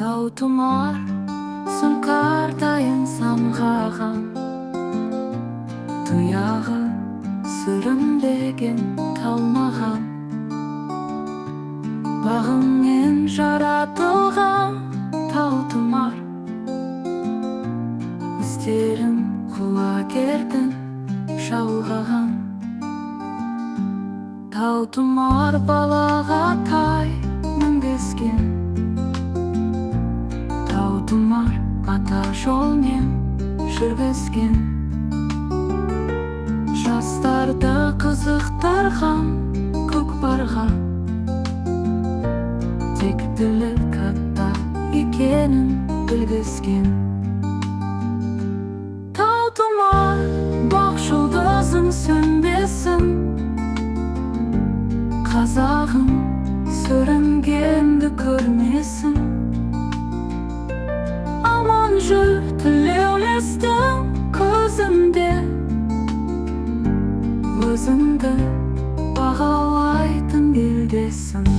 Тау тұмар сұңқардайын самғаған, тұяғы сүрінбеген талмаған, бағыңмен жаратылған тау тұмар. Өстерін құлагердің жалғаған, тау тұмар балаға тай мінгескен, тау тұмар ата жолмен жүргізген, жастарды қызықтырған көкпарға, тектілік ата екенін білгізген. Тау тұмар бақ жұлдызың сөнбесін, қазағым сүрінгенді көрмесін. Аман жүр тілеулестің көзімде, өзіңді бағалайтын белдесің.